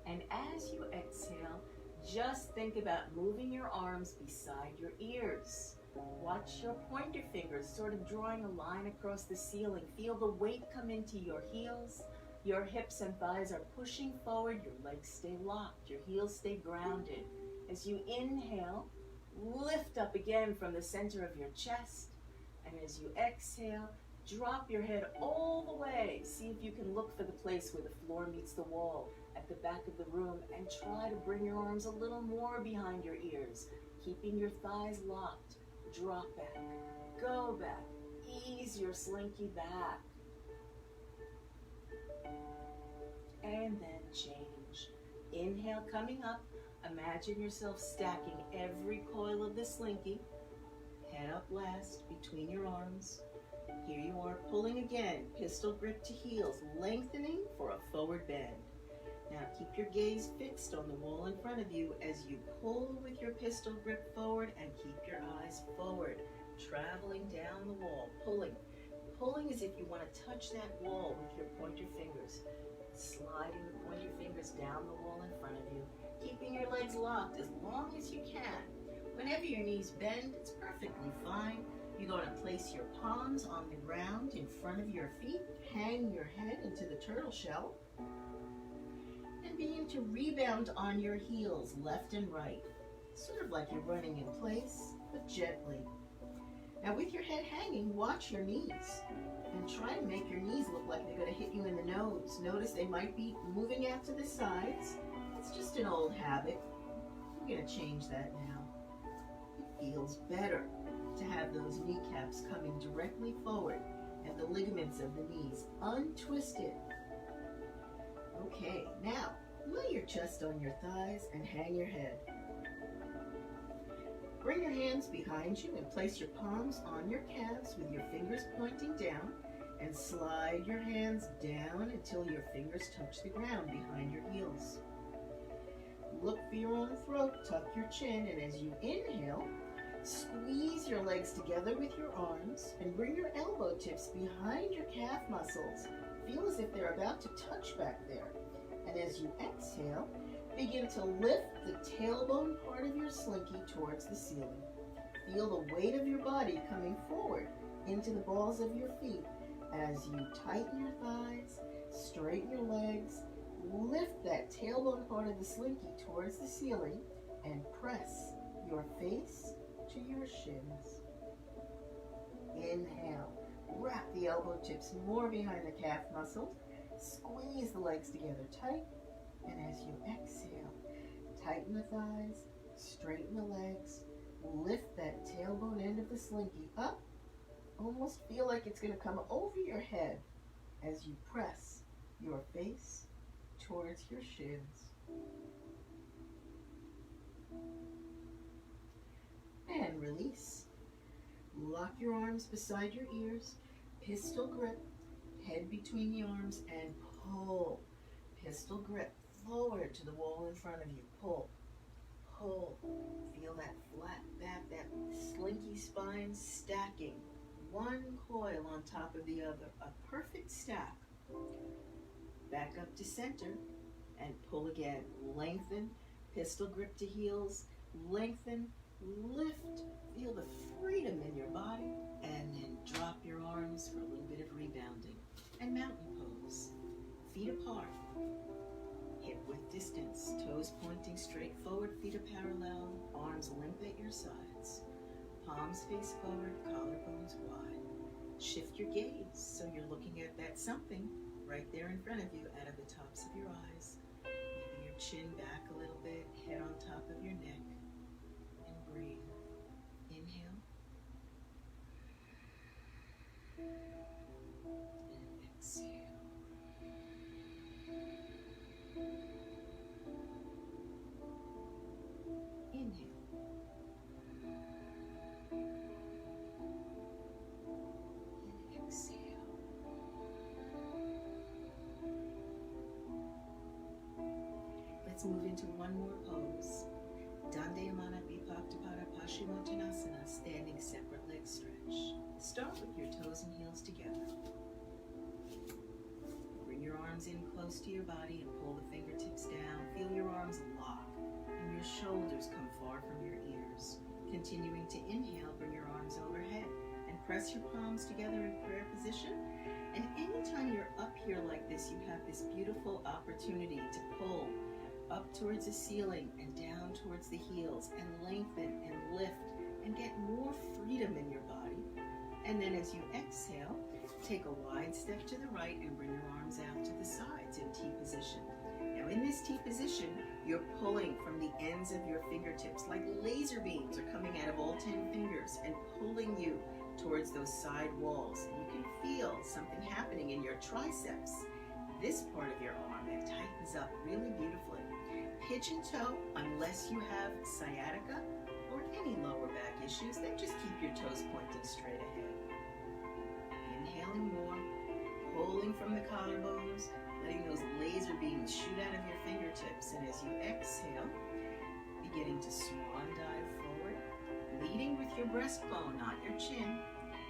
And as you exhale, just think about moving your arms beside your ears. Watch your pointer fingers sort of drawing a line across the ceiling. Feel the weight come into your heels. Your hips and thighs are pushing forward. Your legs stay locked. Your heels stay grounded. As you inhale, lift up again from the center of your chest. And as you exhale, drop your head all the way. See if you can look for the place where the floor meets the wall at the back of the room, and try to bring your arms a little more behind your ears, keeping your thighs locked. Drop back, go back, ease your slinky back. And then change. Inhale, coming up. Imagine yourself stacking every coil of the slinky. Head up last, between your arms. Here you are, pulling again, pistol grip to heels, lengthening for a forward bend. Now keep your gaze fixed on the wall in front of you as you pull with your pistol grip forward, and keep your eyes forward, traveling down the wall, pulling. Pulling as if you want to touch that wall with your pointer fingers. Sliding the pointer fingers down the wall in front of you, keeping your legs locked as long as you can. Whenever your knees bend, it's perfectly fine. You're going to place your palms on the ground in front of your feet, hang your head into the turtle shell, and begin to rebound on your heels, left and right. Sort of like you're running in place, but gently. Now with your head hanging, watch your knees, and try to make your knees look like they're going to hit you in the nose. Notice they might be moving out to the sides. It's just an old habit. We're going to change that now. It feels better to have those kneecaps coming directly forward and the ligaments of the knees untwisted. Okay, now lay your chest on your thighs and hang your head. Bring your hands behind you and place your palms on your calves with your fingers pointing down, and slide your hands down until your fingers touch the ground behind your heels. Look for your own throat, tuck your chin, and as you inhale, squeeze your legs together with your arms and bring your elbow tips behind your calf muscles. Feel as if they're about to touch back there. And as you exhale, begin to lift the tailbone part of your slinky towards the ceiling. Feel the weight of your body coming forward into the balls of your feet as you tighten your thighs, straighten your legs, lift that tailbone part of the slinky towards the ceiling, and press your face to your shins. Inhale, wrap the elbow tips more behind the calf muscles, squeeze the legs together tight, and as you exhale, tighten the thighs, straighten the legs, lift that tailbone end of the slinky up, almost feel like it's going to come over your head as you press your face towards your shins. And release. Lock your arms beside your ears, pistol grip, head between the arms, and pull. Pistol grip forward to the wall in front of you. Pull, pull. Feel that flat back, that slinky spine stacking. One coil on top of the other, a perfect stack. Back up to center and pull again. Lengthen, pistol grip to heels, lengthen, lift, feel the freedom in your body, and then drop your arms for a little bit of rebounding. And mountain pose, feet apart, hip width distance, toes pointing straight forward, feet are parallel, arms limp at your sides, palms face forward, collarbones wide. Shift your gaze so you're looking at that something right there in front of you out of the tops of your eyes. Maybe your chin back a little bit, head on top of your neck, and breathe. Inhale. And exhale. Inhale. And exhale. Let's move into one more pose. Dandayamana Vipaktapada Paschimottanasana, standing separate leg stretch. Start with your toes and heels together. arms in close to your body and pull the fingertips down. Feel your arms lock and your shoulders come far from your ears. Continuing to inhale, bring your arms overhead and press your palms together in prayer position. And anytime you're up here like this, you have this beautiful opportunity to pull up towards the ceiling and down towards the heels and lengthen and lift and get more freedom in your body. And then as you exhale, take a wide step to the right and bring your arms out to the sides in T position. Now in this T position, you're pulling from the ends of your fingertips like laser beams are coming out of all 10 fingers and pulling you towards those side walls. And you can feel something happening in your triceps, this part of your arm that tightens up really beautifully. Pigeon toe, unless you have sciatica or any lower back issues, then just keep your toes pointed straight ahead. Inhaling more, pulling from the collarbones, letting those laser beams shoot out of your fingertips. And as you exhale, beginning to swan dive forward, leading with your breastbone, not your chin,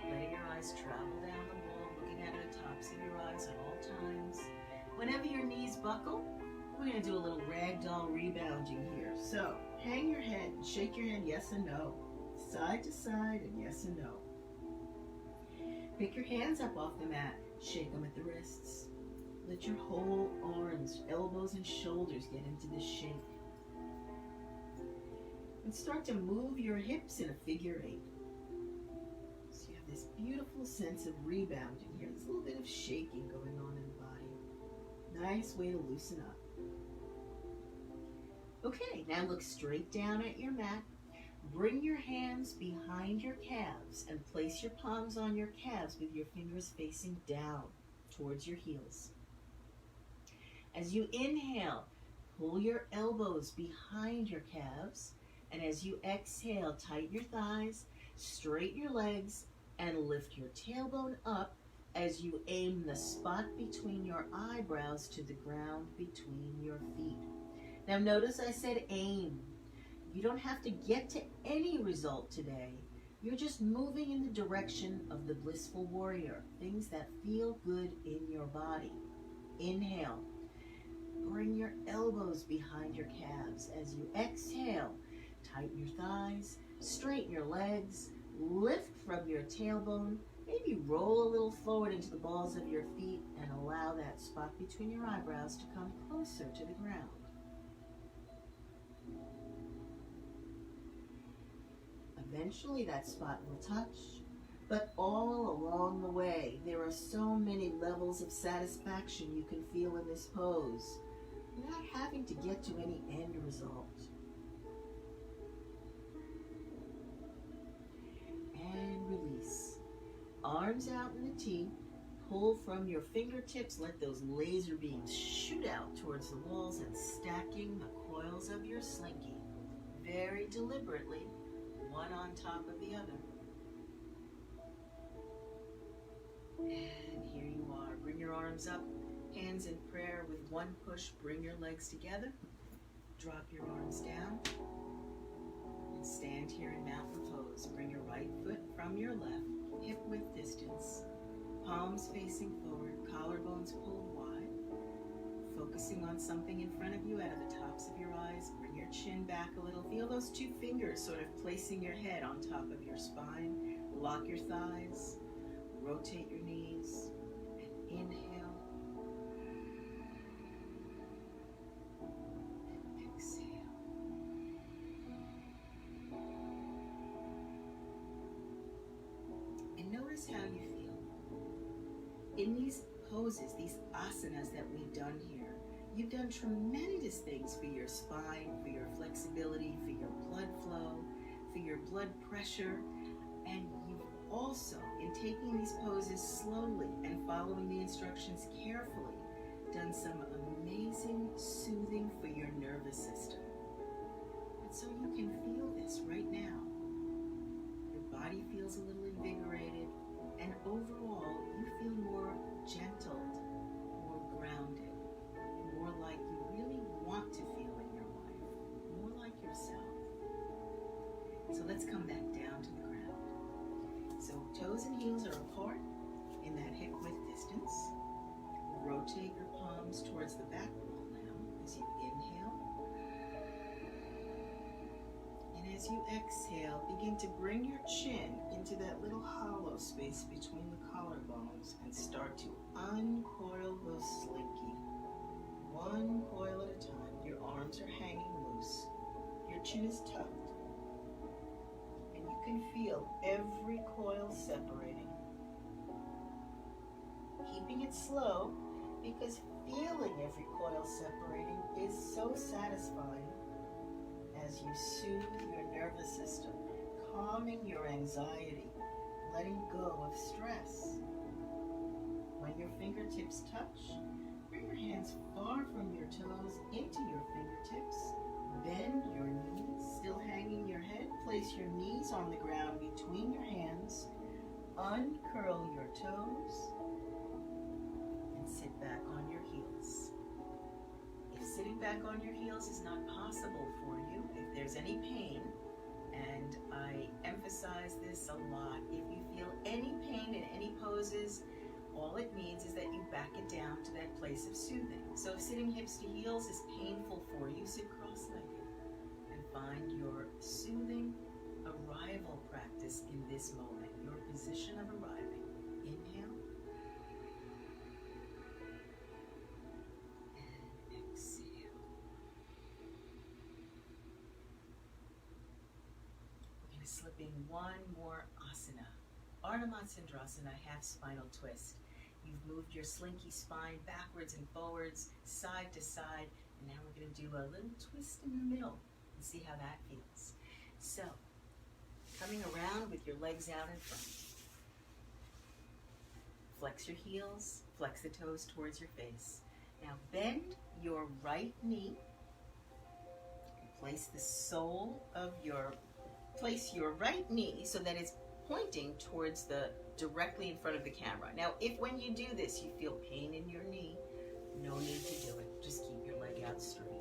letting your eyes travel down the wall, looking at the tops of your eyes at all times. Whenever your knees buckle, we're going to do a little ragdoll rebounding here. So hang your head and shake your head yes and no, side to side and yes and no. Pick your hands up off the mat, shake them at the wrists. Let your whole arms, elbows and shoulders get into this shake. And start to move your hips in a figure 8. So you have this beautiful sense of rebounding here. There's a little bit of shaking going on in the body. Nice way to loosen up. Okay, now look straight down at your mat. Bring your hands behind your calves and place your palms on your calves with your fingers facing down towards your heels. As you inhale, pull your elbows behind your calves, and as you exhale, tighten your thighs, straighten your legs, and lift your tailbone up as you aim the spot between your eyebrows to the ground between your feet. Now notice I said aim. You don't have to get to any result today. You're just moving in the direction of the blissful warrior, things that feel good in your body. Inhale. Bring your elbows behind your calves. As you exhale, tighten your thighs, straighten your legs, lift from your tailbone, maybe roll a little forward into the balls of your feet and allow that spot between your eyebrows to come closer to the ground. Eventually that spot will touch, but all along the way, there are so many levels of satisfaction you can feel in this pose without having to get to any end result. And release. Arms out in the T. Pull from your fingertips. Let those laser beams shoot out towards the walls and stacking the coils of your slinky very deliberately, one on top of the other. And here you are. Bring your arms up, hands in prayer with one push. Bring your legs together. Drop your arms down. And stand here in mountain pose. Bring your right foot from your left, hip width distance. Palms facing forward, collarbones pulled wide. Focusing on something in front of you out of the tops of your eyes. Bring your chin back a little. Feel those two fingers sort of placing your head on top of your spine. Lock your thighs. Rotate your knees. And inhale. And exhale. And notice how you feel. In these poses, these asanas that we've done here, you've done tremendous things for your spine, for your flexibility, for your blood flow, for your blood pressure, and you've also, in taking these poses slowly and following the instructions carefully, done some amazing soothing for your nervous system. And so you can feel this right now. Your body feels a little invigorated, and overall, you feel more gentled, more grounded, more like you really want to feel in your life, more like yourself. So let's come back down to the ground. So toes and heels are apart in that hip width distance. rotate your palms towards the back wall now as you inhale. And as you exhale, begin to bring your chin into that little hollow space between the collarbones and start to uncoil the slinky. One coil at a time. Your arms are hanging loose. Your chin is tucked. And you can feel every coil separating. Keeping it slow, because feeling every coil separating is so satisfying as you soothe your nervous system, calming your anxiety, letting go of stress. When your fingertips touch, bring your hands far from your toes into your fingertips. Bend your knees, still hanging your head. Place your knees on the ground between your hands. Uncurl your toes. Sit back on your heels. If sitting back on your heels is not possible for you, if there's any pain, and I emphasize this a lot, if you feel any pain in any poses, all it means is that you back it down to that place of soothing. So if sitting hips to heels is painful for you, sit cross-legged and find your soothing arrival practice in this moment, your position of arriving. Inhale. Slipping one more asana, Ardha Matsyendrasana, half spinal twist. You've moved your slinky spine backwards and forwards, side to side, and now we're going to do a little twist in the middle and see how that feels. So, coming around with your legs out in front. Flex your heels, flex the toes towards your face. Now bend your right knee, place your right knee so that it's pointing towards directly in front of the camera. Now, if when you do this you feel pain in your knee, no need to do it. Just keep your leg out straight.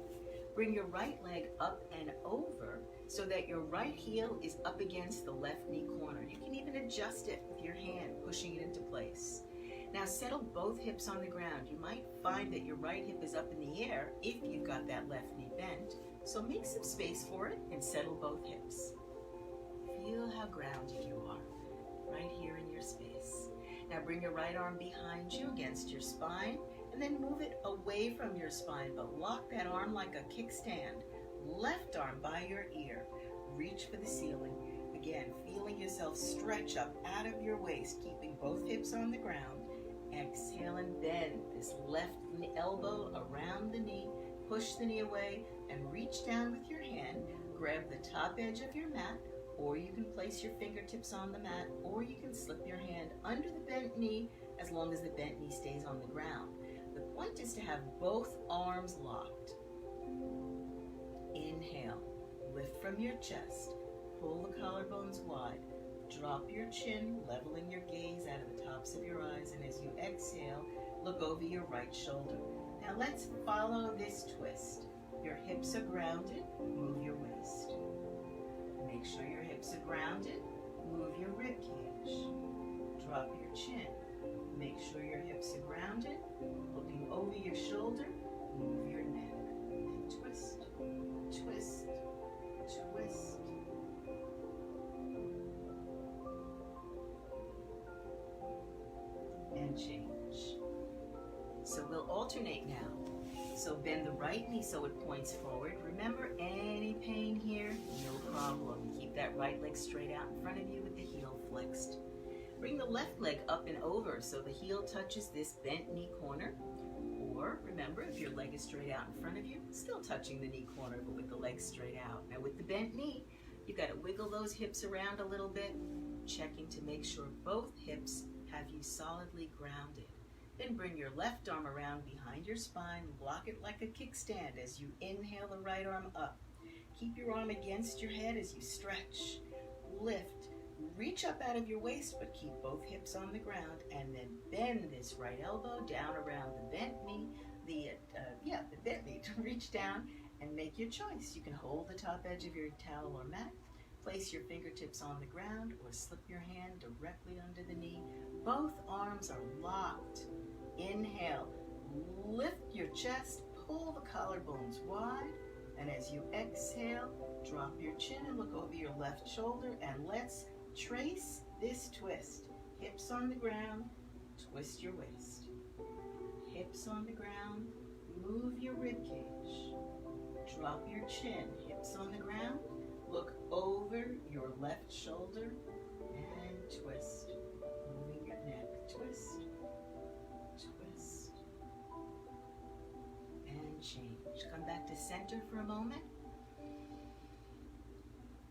Bring your right leg up and over so that your right heel is up against the left knee corner. You can even adjust it with your hand, pushing it into place. Now settle both hips on the ground. You might find that your right hip is up in the air if you've got that left knee bent. So make some space for it and settle both hips. Feel how grounded you are, right here in your space. Now bring your right arm behind you against your spine, and then move it away from your spine, but lock that arm like a kickstand. Left arm by your ear. Reach for the ceiling. Again, feeling yourself stretch up out of your waist, keeping both hips on the ground. Exhale and bend this left elbow around the knee. Push the knee away and reach down with your hand. Grab the top edge of your mat, or you can place your fingertips on the mat, or you can slip your hand under the bent knee as long as the bent knee stays on the ground. The point is to have both arms locked. Inhale, lift from your chest, pull the collarbones wide, drop your chin, leveling your gaze out of the tops of your eyes, and as you exhale, look over your right shoulder. Now let's follow this twist. Your hips are grounded, move your waist. Make sure your hips are grounded, move your rib cage. Drop your chin. Make sure your hips are grounded, looking over your shoulder, move your neck. And twist, twist, twist. And change. So we'll alternate now. So bend the right knee so it points forward. Remember, any pain here, no problem. Keep that right leg straight out in front of you with the heel flexed. Bring the left leg up and over so the heel touches this bent knee corner. Or remember, if your leg is straight out in front of you, still touching the knee corner, but with the leg straight out. Now with the bent knee, you've got to wiggle those hips around a little bit, checking to make sure both hips have you solidly grounded. Then bring your left arm around behind your spine, lock it like a kickstand as you inhale the right arm up. Keep your arm against your head as you stretch, lift, reach up out of your waist, but keep both hips on the ground, and then bend this right elbow down around the bent knee, the bent knee to reach down and make your choice. You can hold the top edge of your towel or mat, place your fingertips on the ground, or slip your hand directly under the knee. Both arms are locked. Inhale, Lift your chest, pull the collarbones wide, and as you exhale, drop your chin and look over your left shoulder, and let's trace this twist. Hips on the ground, twist your waist. Hips on the ground, move your rib cage. Drop your chin, hips on the ground, look over your left shoulder, and twist. Moving your neck, twist, twist, and change. Come back to center for a moment.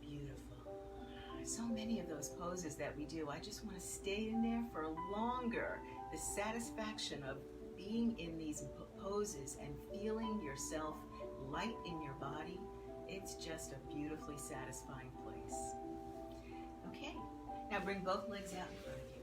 Beautiful. So many of those poses that we do, I just want to stay in there for longer. The satisfaction of being in these poses and feeling yourself light in your body, it's just a beautifully satisfying place. Okay, now bring both legs out in front of you.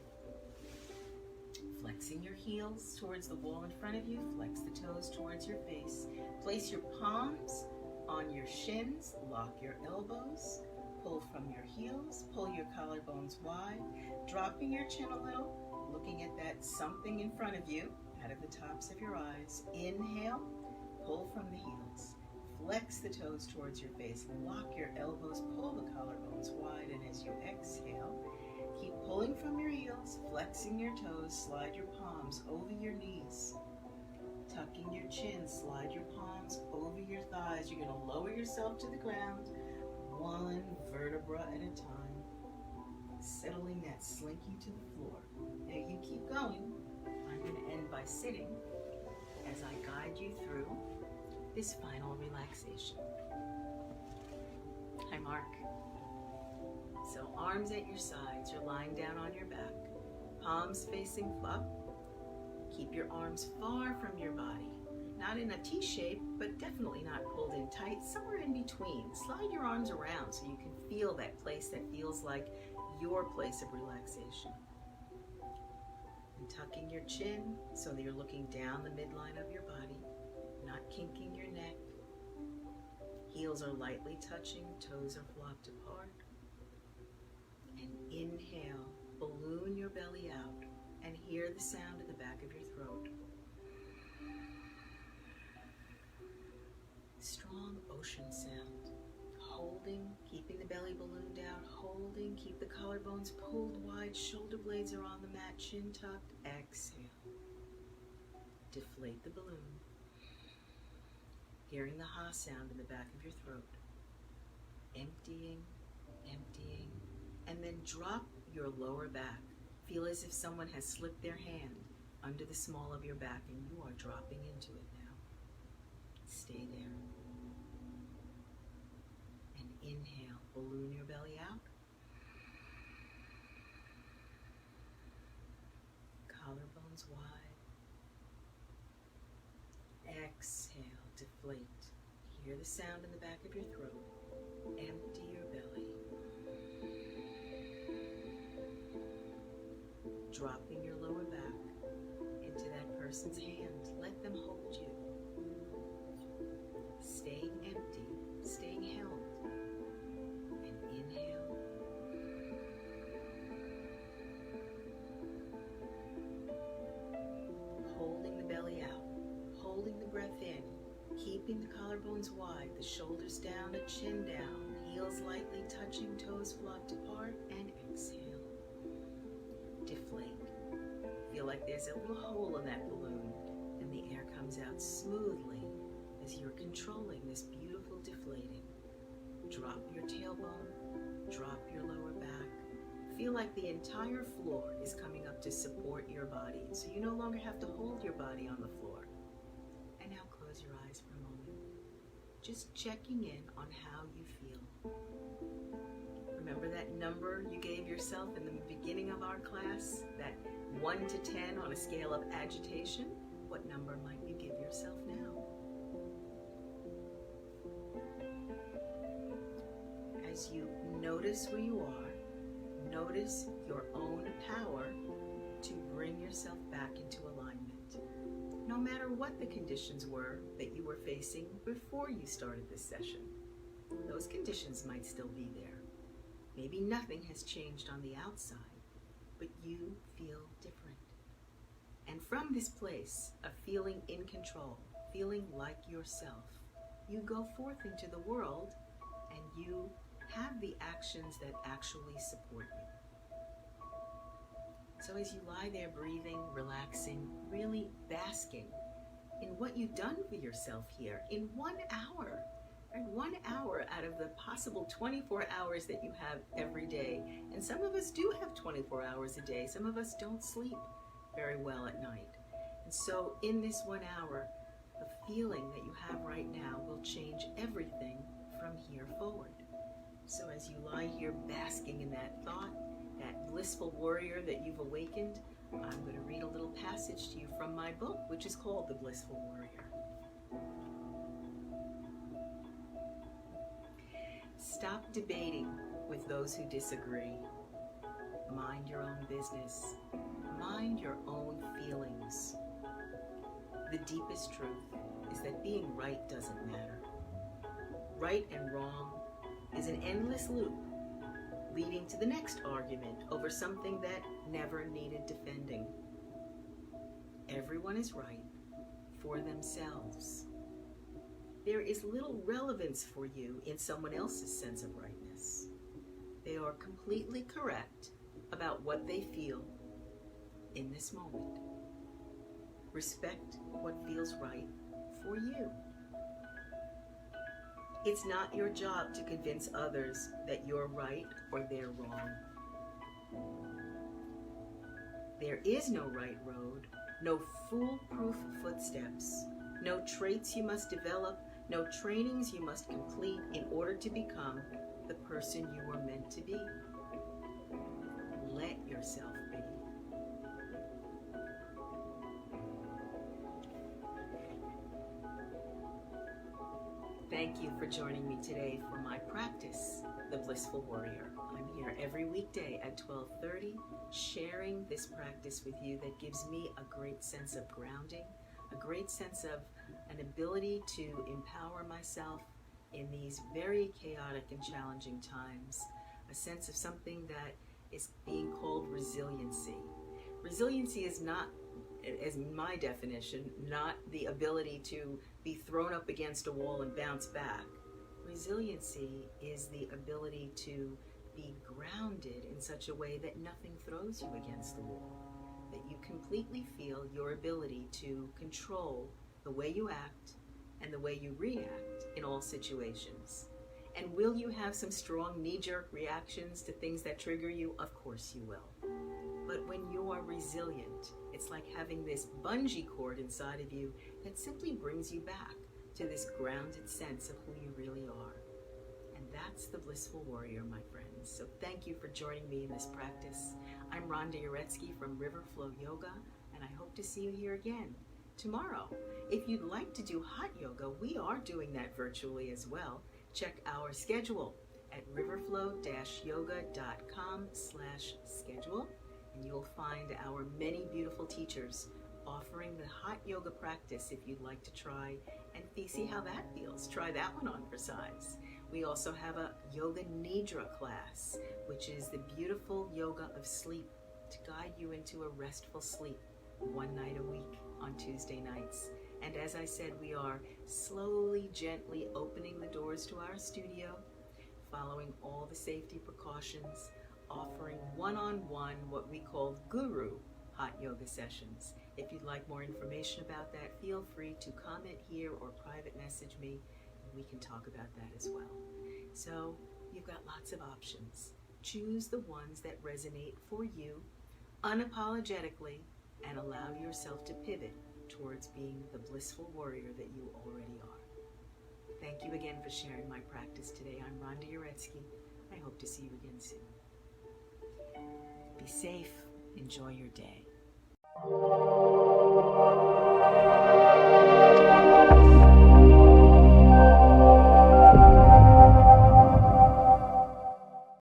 Flexing your heels towards the wall in front of you, flex the toes towards your face. Place your palms on your shins, lock your elbows, pull from your heels, pull your collarbones wide, dropping your chin a little, looking at that something in front of you, out of the tops of your eyes. Inhale, pull from the heels, flex the toes towards your face, lock your elbows, pull the collarbones wide, and as you exhale, keep pulling from your heels, flexing your toes, slide your palms over your knees, tucking your chin, slide your palms over your thighs. You're going to lower yourself to the ground, one vertebra at a time, settling that slinky to the floor. Now you keep going. I'm going to end by sitting as I guide you through this final relaxation. Hi, Mark. So arms at your sides, you're lying down on your back, palms facing up. Keep your arms far from your body, not in a T shape, but definitely not pulled in tight, somewhere in between. Slide your arms around so you can feel that place that feels like your place of relaxation. And tucking your chin so that you're looking down the midline of your body, not kinking your neck. Heels are lightly touching, toes are flopped apart. And inhale, balloon your belly out and hear the sound in the back of your throat. Strong ocean sound. Holding, keeping the belly ballooned out, holding, keep the collarbones pulled wide, shoulder blades are on the mat, chin tucked. Exhale. Deflate the balloon. Hearing the ha sound in the back of your throat. Emptying, emptying, and then drop your lower back. Feel as if someone has slipped their hand under the small of your back and you are dropping into it now. Stay there. And inhale, balloon your belly out. Collarbones wide. Exhale, deflate. Hear the sound in the back of your throat. Empty your belly. Dropping your lower back into that person's hand. Let them hold you. Staying empty, staying held. And inhale. Holding the belly out. Holding the breath in. Keeping the collarbones wide, the shoulders down, the chin down, heels lightly touching, toes flopped apart, and exhale. Deflate. Feel like there's a little hole in that balloon, and the air comes out smoothly as you're controlling this beautiful deflating. Drop your tailbone, drop your lower back. Feel like the entire floor is coming up to support your body, so you no longer have to hold your body on the floor. And now close your eyes for a moment, just checking in on how you feel. Remember that number you gave yourself in the beginning of our class? That 1 to 10 on a scale of agitation? What number might you give yourself now? As you notice where you are, notice your own power to bring yourself back into alignment. No matter what the conditions were that you were facing before you started this session, those conditions might still be there. Maybe nothing has changed on the outside, but you feel different. And from this place of feeling in control, feeling like yourself, you go forth into the world and you have the actions that actually support you. So as you lie there breathing, relaxing, really basking in what you've done for yourself here in 1 hour, right? 1 hour out of the possible 24 hours that you have every day. And some of us do have 24 hours a day. Some of us don't sleep very well at night. And so in this 1 hour, the feeling that you have right now will change everything from here forward. So as you lie here basking in that thought, that blissful warrior that you've awakened, I'm going to read a little passage to you from my book, which is called The Blissful Warrior. Stop debating with those who disagree. Mind your own business. Mind your own feelings. The deepest truth is that being right doesn't matter. Right and wrong is an endless loop leading to the next argument over something that never needed defending. Everyone is right for themselves. There is little relevance for you in someone else's sense of rightness. They are completely correct about what they feel in this moment. Respect what feels right for you. It's not your job to convince others that you're right or they're wrong. There is no right road, no foolproof footsteps, no traits you must develop, no trainings you must complete in order to become the person you were meant to be. Let yourself be. Thank you for joining me today for my practice, The Blissful Warrior. I'm here every weekday at 12:30, sharing this practice with you that gives me a great sense of grounding, a great sense of an ability to empower myself in these very chaotic and challenging times, a sense of something that is being called resiliency. Resiliency is not, as my definition, not the ability to be thrown up against a wall and bounce back. Resiliency is the ability to be grounded in such a way that nothing throws you against the wall, that you completely feel your ability to control the way you act and the way you react in all situations. And will you have some strong knee-jerk reactions to things that trigger you? Of course you will. But when you are resilient, it's like having this bungee cord inside of you that simply brings you back to this grounded sense of who you really are. And that's the Blissful Warrior, my friends. So thank you for joining me in this practice. I'm Rhonda Uretsky from Riverflow Yoga, and I hope to see you here again tomorrow. If you'd like to do hot yoga, we are doing that virtually as well. Check our schedule at riverflow-yoga.com/schedule, and you'll find our many beautiful teachers offering the hot yoga practice if you'd like to try and see how that feels. Try that one on for size. We also have a Yoga Nidra class, which is the beautiful yoga of sleep to guide you into a restful sleep 1 night a week on Tuesday nights. And as I said, we are slowly, gently opening the doors to our studio, following all the safety precautions, offering one-on-one what we call guru hot yoga sessions. If you'd like more information about that, feel free to comment here or private message me, and we can talk about that as well. So you've got lots of options. Choose the ones that resonate for you unapologetically and allow yourself to pivot towards being the blissful warrior that you already are. Thank you again for sharing my practice today. I'm Rhonda Uretsky. I hope to see you again soon. Be safe. Enjoy your day.